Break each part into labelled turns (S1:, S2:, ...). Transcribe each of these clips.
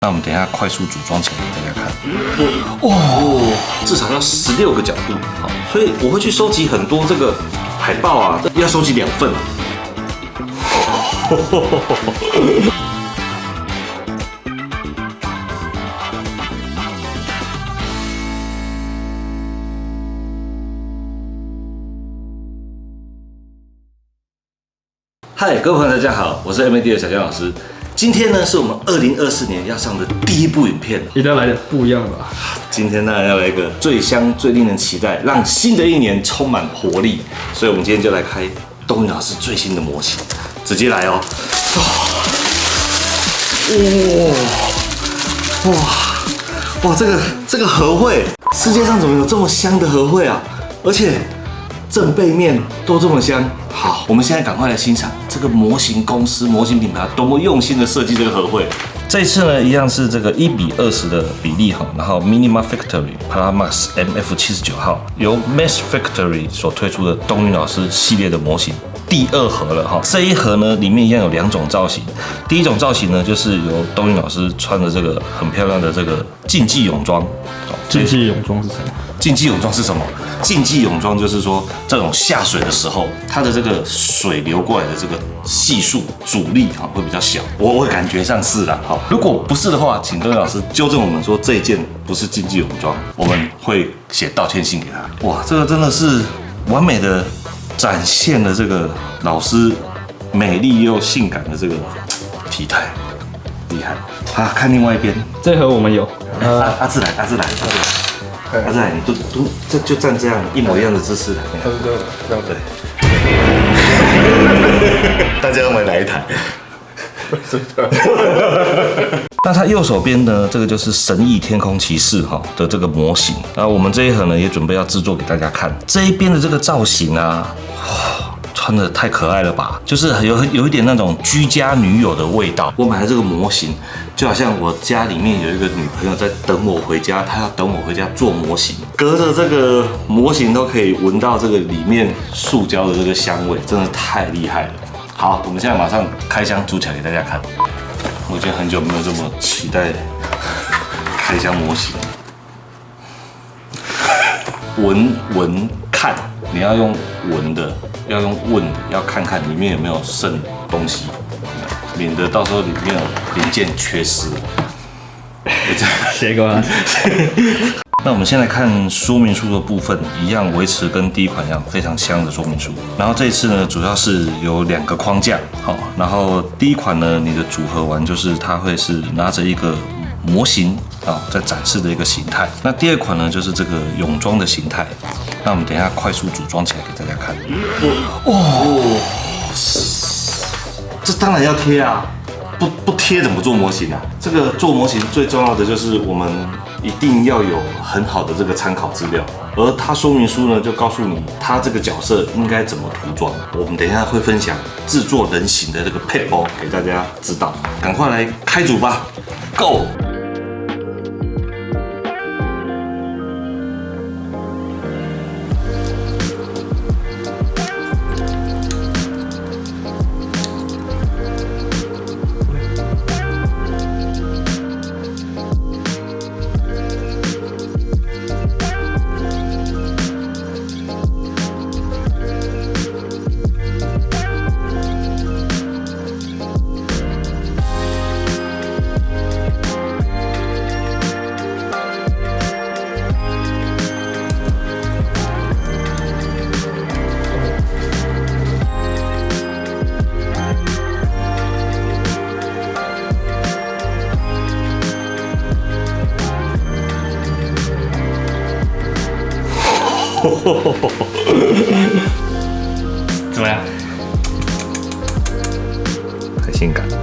S1: 那我们等一下快速组装起来给大家看。
S2: 至少要16个角度，好，所以我会去收集很多这个海报啊，要收集2份。嗨，各位朋友，大家好，我是 MAD 的小江老师。今天呢，是我们2024年要上的第一部影片，
S3: 一定要来点不一样的吧。
S2: 今天当然要来一个最香、最令人期待，让新的一年充满活力。所以，我们今天就来开东宇老师最新的模型，直接来哦。哇，这个和会，世界上怎么有这么香的和会啊？而且正背面都这么香。好，我们现在赶快来欣赏这个模型公司、模型品牌多么用心的设计这个和会。这一次呢，一样是这个1:20的比例哈，然后 Minima Factory Palamax MF79号由 Mass Factory 所推出的东宇老师系列的模型第2盒了哈。这一盒呢，里面一样有2种造型。第一种造型呢，就是由东宇老师穿的这个很漂亮的这个竞技泳装。
S3: 竞技泳装是什么？
S2: 竞技泳装是什么？竞技泳装就是说，这种下水的时候，它的这个水流过来的这个系数阻力会比较小。我感觉上是啦。好，如果不是的话，请东宇老师纠正我们说这一件不是竞技泳装，我们会写道歉信给他。哇，这个真的是完美的展现了这个老师美丽又性感的这个体态，厉害。好，看另外一边，
S3: 这盒我们有。
S2: 阿志来。阿志来，你这就站这样一模一样的姿势来。
S4: 他是这样对。
S2: 大家我们来一台。那它右手边呢，这个就是神翼天空骑士的这个模型。然后我们这一盒呢，也准备要制作给大家看。这一边的这个造型啊，穿的太可爱了吧，就是有一点那种居家女友的味道。我买了这个模型，就好像我家里面有一个女朋友在等我回家，她要等我回家做模型，隔着这个模型都可以闻到这个里面塑胶的这个香味，真的太厉害了。好，我们现在马上开箱组起来给大家看。我已经很久没有这么期待开箱模型。闻看，你要用闻的，要用问的，要看看里面有没有剩东西，免得到时候里面有零件缺失。
S3: 写过。
S2: 那我们先来看说明书的部分，一样维持跟第一款一样非常香的说明书。然后这一次呢，主要是有2个框架，好，然后第一款呢，你的组合完就是它会是拿着一个模型在展示的一个形态。那第2款呢，就是这个泳装的形态。那我们等一下快速组装起来给大家看。这当然要贴啊，不贴怎么做模型啊？这个做模型最重要的就是我们一定要有很好的这个参考资料，而它说明书呢就告诉你它这个角色应该怎么涂装。我们等一下会分享制作人形的这个配包给大家知道，赶快来开组吧 ，Go！
S3: 怎么样？
S2: 太性感了。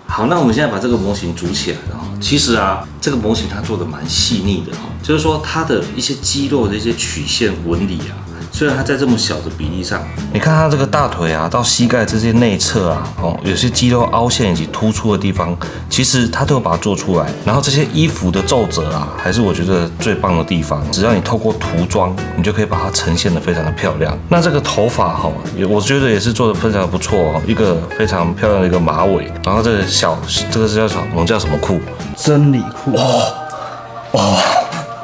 S2: 好，那我们现在把这个模型组起来了哈。其实啊，这个模型它做的蛮细腻的哈，就是说它的一些肌肉的一些曲线纹理啊，虽然它在这么小的比例上，你看它这个大腿啊到膝盖这些内侧啊，有些肌肉凹陷以及突出的地方，其实它都有把它做出来。然后这些衣服的皱褶啊，还是我觉得最棒的地方。只要你透过涂装，你就可以把它呈现得非常的漂亮。那这个头发我觉得也是做得非常的不错一个非常漂亮的一个马尾。然后这个是叫什么裤？
S3: 真理裤。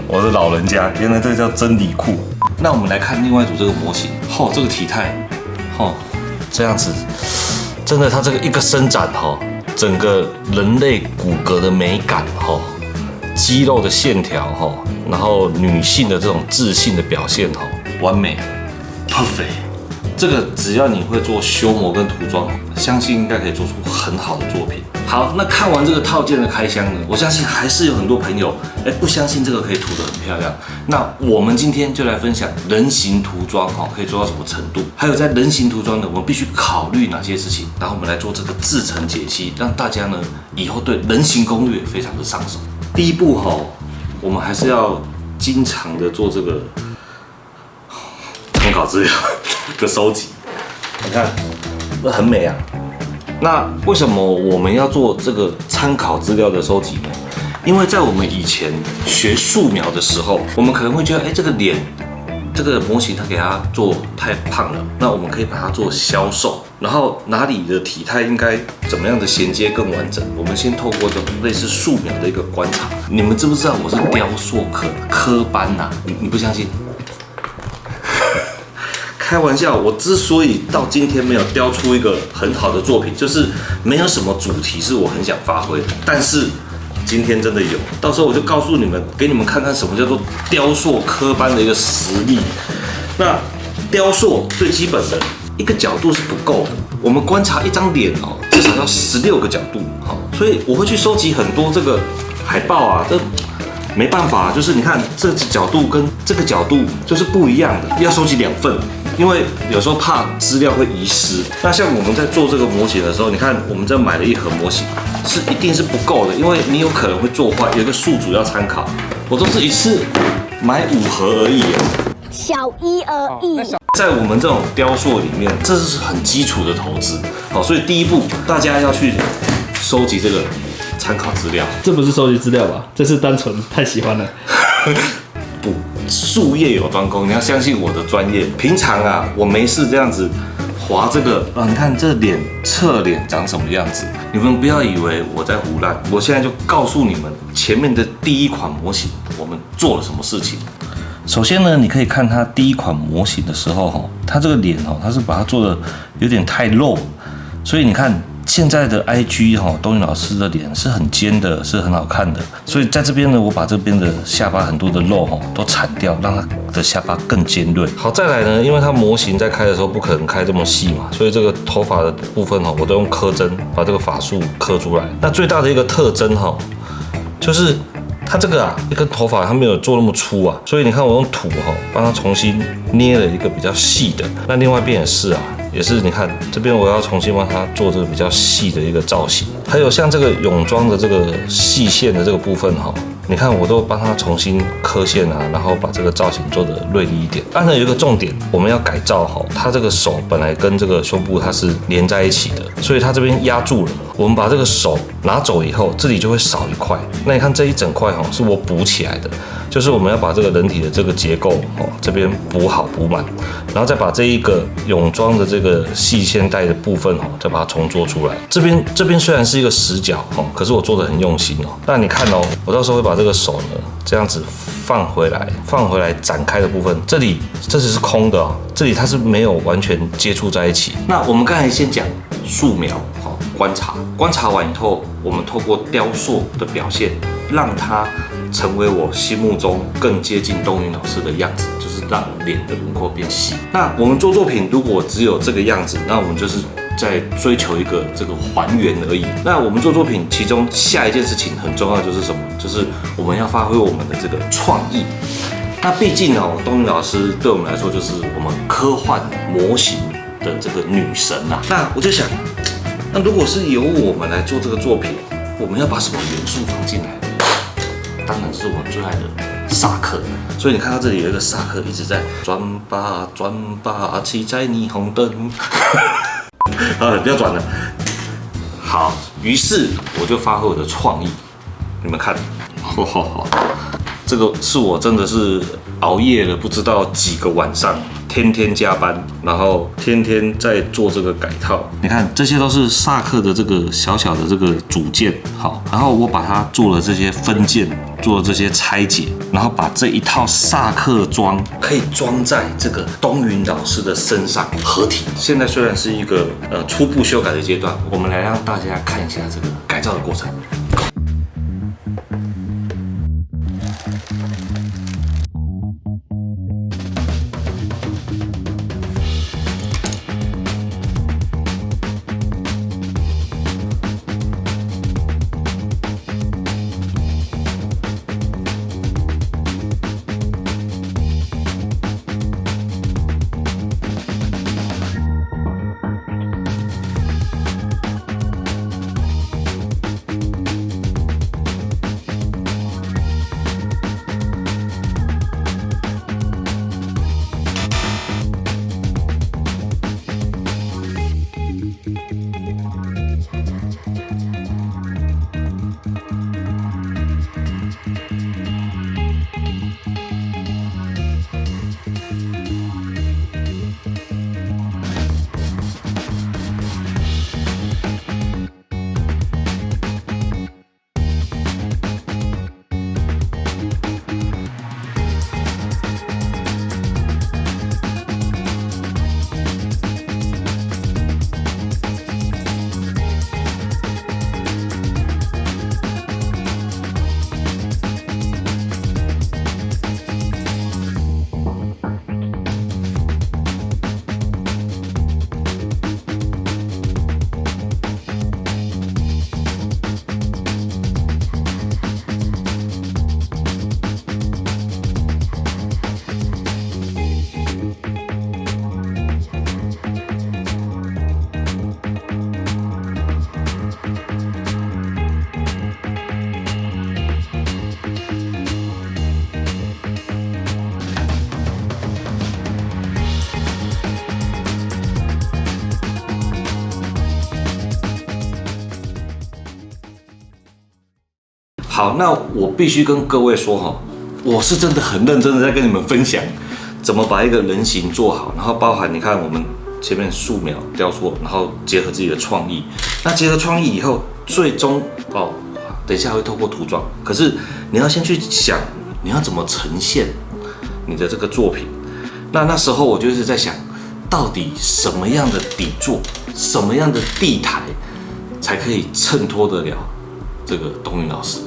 S2: 我的老人家，原来这个叫真理裤。那我们来看另外一组这个模型，这个体态，这样子，真的，它这个一个伸展，整个人类骨骼的美感，肌肉的线条，然后女性的这种自信的表现，完美 ，perfect。这个只要你会做修模跟涂装，相信应该可以做出很好的作品。好，那看完这个套件的开箱呢，我相信还是有很多朋友不相信这个可以涂得很漂亮。那我们今天就来分享人形涂装可以做到什么程度，还有在人形涂装呢，我们必须考虑哪些事情，然后我们来做这个制程解析，让大家呢以后对人形攻略非常的上手。第一步我们还是要经常的做这个参考资料的收集。你看，这很美啊。那为什么我们要做这个参考资料的收集呢？因为在我们以前学素描的时候，我们可能会觉得，这个脸，这个模型它给它做太胖了，那我们可以把它做消瘦，然后哪里的体态应该怎么样的衔接更完整？我们先透过这种类似素描的一个观察。你们知不知道我是雕塑科班呐？你不相信？开玩笑，我之所以到今天没有雕出一个很好的作品，就是没有什么主题是我很想发挥的。但是今天真的有，到时候我就告诉你们，给你们看看什么叫做雕塑科班的一个实力。那雕塑最基本的一个角度是不够的，我们观察一张脸至少要16个角度。所以我会去收集很多这个海报啊，这没办法，就是你看这个角度跟这个角度就是不一样的，要收集2份。因为有时候怕资料会遗失。那像我们在做这个模型的时候，你看我们这买了一盒模型，一定是不够的，因为你有可能会做坏，有一个宿主要参考。我都是一次买5盒而已，
S4: 小一而已。
S2: 在我们这种雕塑里面，这是很基础的投资。所以第一步大家要去收集这个参考资料。
S3: 这不是收集资料吧？这是单纯太喜欢了。
S2: 不，术业有专攻，你要相信我的专业。平常啊，我没事这样子划这个你看这侧脸长什么样子，你们不要以为我在胡乱。我现在就告诉你们，前面的第一款模型我们做了什么事情。首先呢，你可以看它第一款模型的时候它这个脸它是把它做的有点太露，所以你看。现在的 IG 东云老师的脸是很尖的，是很好看的，所以在这边呢，我把这边的下巴很多的肉都铲掉，让它的下巴更尖锐。好，再来呢，因为它模型在开的时候不可能开这么细嘛，所以这个头发的部分我都用刻针把这个发束刻出来。那最大的一个特征就是它这个一根头发它没有做那么粗啊，所以你看我用土帮它重新捏了一个比较细的。那另外一边也是也是你看这边我要重新帮它做这个比较细的一个造型。还有像这个泳装的这个细线的这个部分你看我都帮它重新刻线然后把这个造型做得锐利一点。当然有一个重点，我们要改造它这个手本来跟这个胸部它是连在一起的，所以它这边压住了。我们把这个手拿走以后，这里就会少一块。那你看这一整块是我补起来的，就是我们要把这个人体的这个结构这边补好补满，然后再把这一个泳装的这个细线带的部分再把它重做出来。这边虽然是一个死角可是我做得很用心那你看我到时候会把这个手呢这样子放回来展开的部分，这里是空的这里它是没有完全接触在一起。那我们刚才先讲素描观察完以后，我们透过雕塑的表现，让它成为我心目中更接近东云老师的样子，就是让脸的轮廓变细。那我们做作品如果只有这个样子，那我们就是在追求一个这个还原而已。那我们做作品，其中下一件事情很重要，就是什么？就是我们要发挥我们的这个创意。那毕竟东云老师对我们来说就是我们科幻模型的这个女神那我就想，那如果是由我们来做这个作品，我们要把什么元素放进来？当然是我们最爱的萨克，所以你看到这里有一个萨克一直在转吧转吧，骑在霓虹灯。好了，不要转了。好，于是我就发挥我的创意，你们看，这个是我真的是熬夜了不知道几个晚上，天天加班，然后天天在做这个改套。你看，这些都是萨克的这个小小的这个组件，好，然后我把它做了这些分件，做了这些拆解，然后把这一套萨克装可以装在这个东云老师的身上合体。现在虽然是一个初步修改的阶段，我们来让大家看一下这个改造的过程。好，那我必须跟各位说哈，我是真的很认真的在跟你们分享怎么把一个人形做好，然后包含你看我们前面素描雕塑，然后结合自己的创意。那结合创意以后，最终等一下会透过涂装，可是你要先去想你要怎么呈现你的这个作品。那时候我就是在想，到底什么样的底座，什么样的地台才可以衬托得了这个东云老师。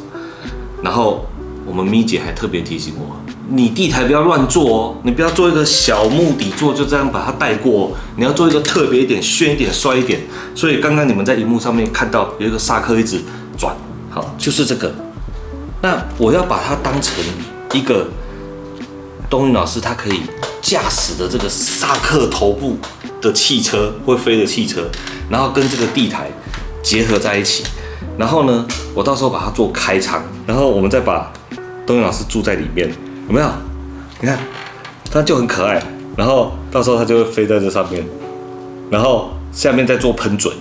S2: 然后我们咪姐还特别提醒我，你地台不要乱做哦，你不要做一个小木底座就这样把它带过哦，你要做一个特别一点、炫一点、帅一点。所以刚刚你们在荧幕上面看到有一个萨克一直转，好，就是这个。那我要把它当成一个东云老师他可以驾驶的这个萨克头部的汽车，会飞的汽车，然后跟这个地台结合在一起。然后呢，我到时候把它做开仓，然后我们再把东云老师住在里面，有没有？你看，它就很可爱。然后到时候它就会飞在这上面，然后下面再做喷嘴，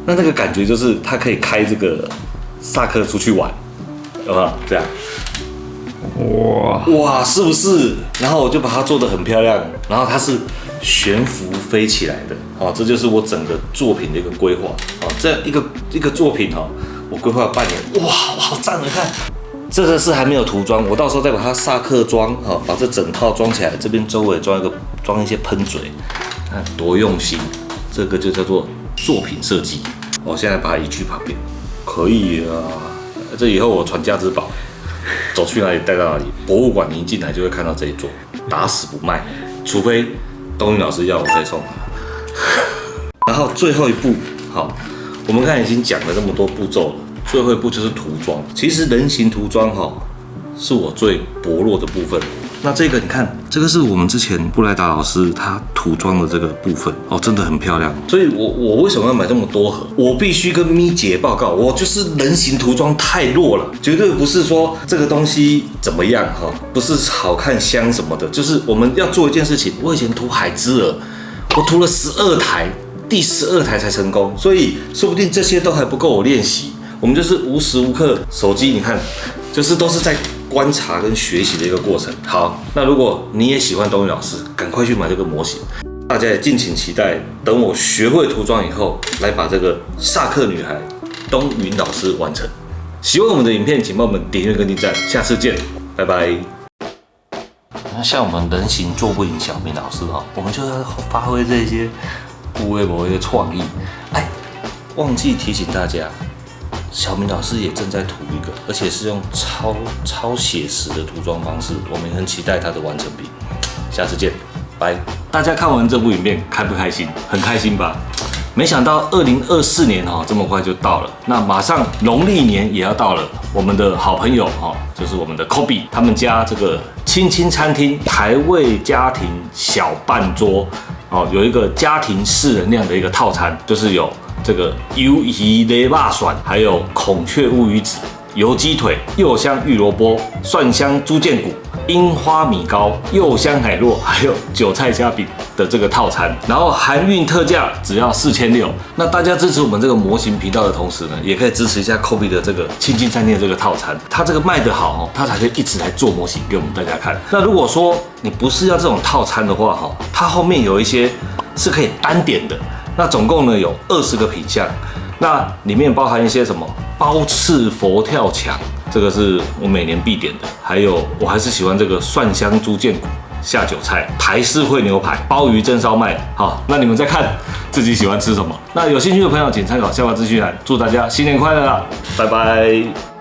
S2: 那个感觉就是它可以开这个萨克出去玩，有没有？这样，哇，是不是？然后我就把它做得很漂亮，然后它是悬浮飞起来的，好，这就是我整个作品的一个规划，好，这样一个作品哈，我规划了半年，哇，好赞！你看，这个是还没有涂装，我到时候再把它萨克装，好，把这整套装起来，这边周围装一些喷嘴，看多用心，这个就叫做作品设计。我现在把它移去旁边，可以啊，这以后我传家之宝。走去哪里带到哪里，博物馆你一进来就会看到这一座，打死不卖，除非东云老师要我再送他。然后最后一步，好，我们刚才已经讲了这么多步骤了，最后一步就是涂装。其实人形涂装是我最薄弱的部分。那这个你看，这个是我们之前布莱达老师他涂装的这个部分哦，真的很漂亮。所以我为什么要买这么多盒？我必须跟咪姐报告，我就是人形涂装太弱了，绝对不是说这个东西怎么样哈，不是好看香什么的，就是我们要做一件事情。我以前涂海之儿，我涂了12台，第12台才成功，所以说不定这些都还不够我练习。我们就是无时无刻手机，你看，就是都是在观察跟学习的一个过程。好，那如果你也喜欢东云老师，赶快去买这个模型。大家也敬请期待，等我学会涂装以后，来把这个萨克女孩东云老师完成。喜欢我们的影片，请帮我们点阅跟点赞，下次见，拜拜。那像我们人形做不赢小明老师哈，我们就要发挥这些无微博的创意。哎，忘记提醒大家。小明老师也正在涂一个，而且是用超写实的涂装方式，我们也很期待它的完成品。下次见，拜！大家看完这部影片开不开心？很开心吧？没想到2024年这么快就到了，那马上农历年也要到了。我们的好朋友就是我们的 Kobe 他们家这个青青餐厅台味家庭小半桌有一个家庭4人量的一个套餐，就是有这个鱿鱼雷霸蒜，还有孔雀乌鱼子、油鸡腿、柚香玉萝卜、蒜香猪腱骨、樱花米糕、柚香海螺，还有韭菜虾饼的这个套餐，然后含运特价只要4600。那大家支持我们这个模型频道的同时呢，也可以支持一下 Kobe 的这个青青餐厅的这个套餐，它这个卖得好它才可以一直来做模型给我们大家看。那如果说你不是要这种套餐的话它后面有一些是可以单点的。那总共呢有20个品项，那里面包含一些什么包翅佛跳墙，这个是我每年必点的，还有我还是喜欢这个蒜香猪腱骨下酒菜、台式烩牛排、鲍鱼蒸烧麦。好，那你们再看自己喜欢吃什么。那有兴趣的朋友请参考下方资讯栏。祝大家新年快乐啦，拜拜。